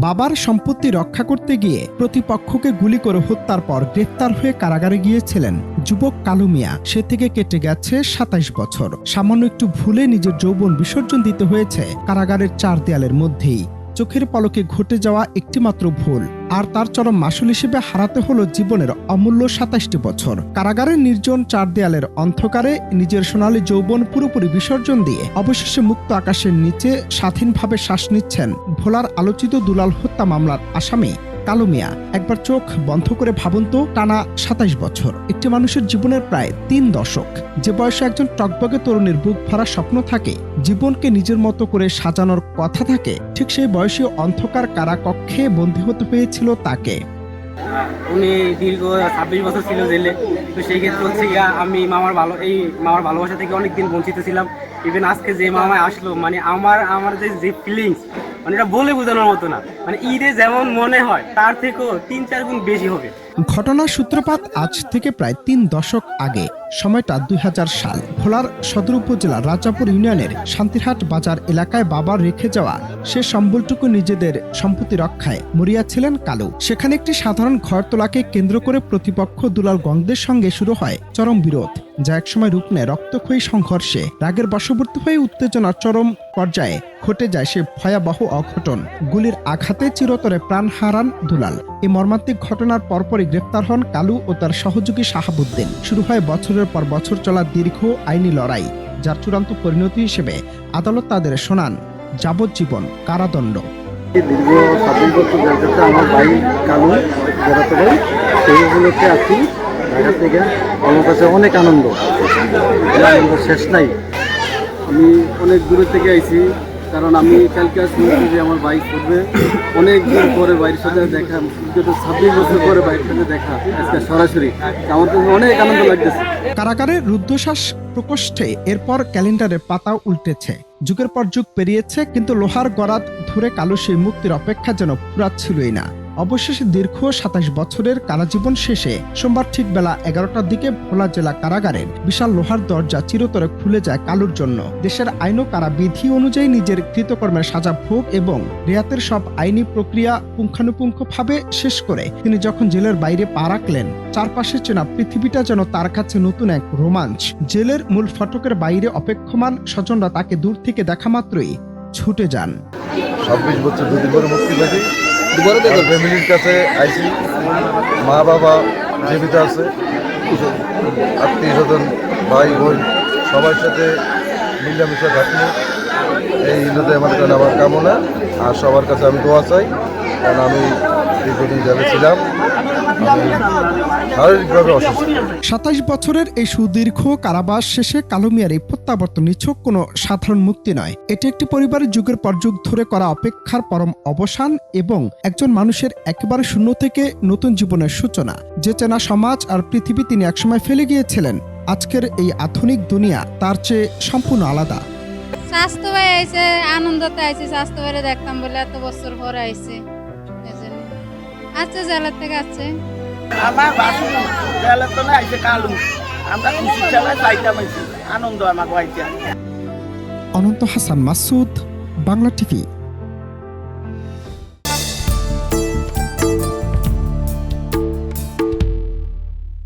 বাবার সম্পত্তি রক্ষা করতে গিয়ে প্রতিপক্ষকে গুলি করে হত্যার পর গ্রেফতার হয়ে কারাগারে গিয়েছিলেন যুবক কালু মিয়া। সে থেকে কেটে গেছে ২৭ বছর। সামান্য একটু ভুলে নিজের যৌবন বিসর্জন দিতে হয়েছে কারাগারের ৪ দেয়ালের মধ্যেই। চোখের পলকে ঘটে যাওয়া একটিমাত্র ভুল, আর তার চরম মাসুল হিসেবে হারাতে হলো জীবনের অমূল্য ২৭টি বছর। কারাগারের নির্জন ৪ দেয়ালের অন্ধকারে নিজের সোনালী যৌবন পুরোপুরি বিসর্জন দিয়ে অবশেষে মুক্ত আকাশের নিচে স্বাধীনভাবে শ্বাস নিচ্ছেন ভোলার আলোচিত দুলাল হত্যা মামলার আসামি কালু মিয়া। একবার চোখ বন্ধ করে ভাবুন তো, টানা ২৭ বছর, একটি মানুষের জীবনের প্রায় ৩ দশক। যে বয়সে একজন টকবগে তরুণীর বুক ভরা স্বপ্ন থাকে, জীবনকে নিজের মতো করে সাজানোর কথা থাকে, ঠিক সেই বয়সে অন্ধকার কারাকক্ষে বন্দী হতে হয়েছিল তাকে। উনি দীর্ঘ ২৬ বছর ছিল জেলে। তো সেই ক্ষেত্রে হচ্ছে আমি মামার ভালোবাসা থেকে অনেকদিন বঞ্চিত ছিলাম। ইভেন আজকে যে মামায় আসলো, মানে আমার যে ফিলিংস, মানে এটা বলে বোঝানোর মতো না। মানে ঈদে যেমন মনে হয় তার থেকেও ৩-৪ গুণ বেশি হবে। ঘটনার সূত্রপাত আজ থেকে প্রায় ৩ দশক আগে। সময়টা ২০০০ সাল। ভোলার সদর উপজেলার রাজাপুর ইউনিয়নের শান্তিরহাট বাজার এলাকায় বাবার রেখে যাওয়া সে সম্বলটুকু নিজেদের সম্পত্তি রক্ষায় মরিয়া ছিলেন কালু। সেখানে একটি সাধারণ ঘর তোলাকে কেন্দ্র করে প্রতিপক্ষ দুলাল গংদের সঙ্গে শুরু হয় চরম বিরোধ, যা একসময় রূপ নেয় রক্তক্ষয়ী সংঘর্ষে। রাগের বশবর্তী হয়ে উত্তেজনার চরম পর্যায়ে ঘটে যায় সে ভয়াবহ অঘটন। গুলির আঘাতে চিরতরে প্রাণ হারান দুলাল। এই মর্মান্তিক ঘটনার পরপরই গ্রেফতার হন কালু ও তার সহযোগী শাহাবুদ্দিন। শুরু হয় বছরের পর বছর চলা দীর্ঘ আইনি লড়াই, যার চূড়ান্ত পরিণতি হিসেবে আদালত তাদের শোনান যাবজ্জীবন কারাদণ্ড। দীর্ঘ ২৭ বছর যাতে আমার ভাই কালু বেড়াতে পারি, সেই উপলক্ষে আছি ঢাকা থেকে। আমার কাছে অনেক আনন্দ, শেষ নাই। আমি অনেক দূরে থেকে আইছি, কারণ আমি কালকে শুনেছি যে আমার বাইক করবে। অনেক দিন পরে বাইরের সাথে দেখা, ২৬ বছর পরে বাইরের সাথে দেখা আজকে সরাসরি, আমার কাছে অনেক আনন্দ লাগতেছে। কারাগারের রুদ্ধশ্বাস প্রকোষ্ঠে এরপর ক্যালেন্ডারের পাতা উল্টেছে। যুগের পর যুগ পেরিয়েছে, কিন্তু লোহার গরাদ ধরে কালো সেই মুক্তির অপেক্ষা যেন ফুরাচ্ছিলই না। অবশেষে দীর্ঘ ২৭ বছরের কারাজীবন শেষে সোমবার ঠিক বেলা ১১টার দিকে ভোলা জেলা কারাগারের বিশাল লোহার দরজা চিরতরে খুলে যায় কালুর জন্য। দেশের আইন ও কারাবিধি অনুযায়ী নিজের কৃতকর্মের সাজা ভোগ এবং রেয়াতের সব আইনি প্রক্রিয়া পুঙ্খানুপুঙ্খভাবে শেষ করে তিনি যখন জেলের বাইরে পা রাখলেন, চারপাশে চেনা পৃথিবীটা যেন তার কাছে নতুন এক রোমাঞ্চ। জেলের মূল ফটকের বাইরে অপেক্ষমান স্বজনরা তাকে দূর থেকে দেখা মাত্রই ছুটে যান। ২৬ বছর দুদিন পরে মুক্তি পেয়েছি, ফ্যামিলির কাছে আইসি। মা বাবা জীবিত আছে, আত্মীয় স্বজন, ভাই বোন সবার সাথে মিলামিশা থাকলে এই হিন্দুতে আমার কারণে আমার কামনা। আর সবার কাছে আমি দোয়া চাই, কারণ আমি দীর্ঘদিন জেলে ছিলাম, আমি শারীরিকভাবে অসুস্থ। ২৭ বছরের এই সুদীর্ঘ কারাবাস শেষে কালু মিয়ার এই প্রত্যাবর্তন নিছক কোনো সাধারণ মুক্তি নয়। এটি একটি পরিবারের যুগের পর যুগ ধরে করা অপেক্ষার পরম অবসান এবং একজন মানুষের একেবারে শূন্য থেকে নতুন জীবনের সূচনা। যে চেনা সমাজ আর পৃথিবী তিনি একসময় ফেলে গিয়েছিলেন, আজকের এই আধুনিক দুনিয়া তার চেয়ে সম্পূর্ণ আলাদা। স্বাস্থ্য ভাই আইছে, আনন্দতে আইছে, স্বাস্থ্য ভাইরে দেখতাম বলে এত বছর পরে আইছে। আচ্ছা, জেলার থেকে আছে আমার বাসু জেলার তো না আইছে কালু, আমরা খুশি জেলায় চাইতাম, আনন্দ আমাকে আইছে। অনন্ত হাসান মাসুদ, বাংলা টিভি।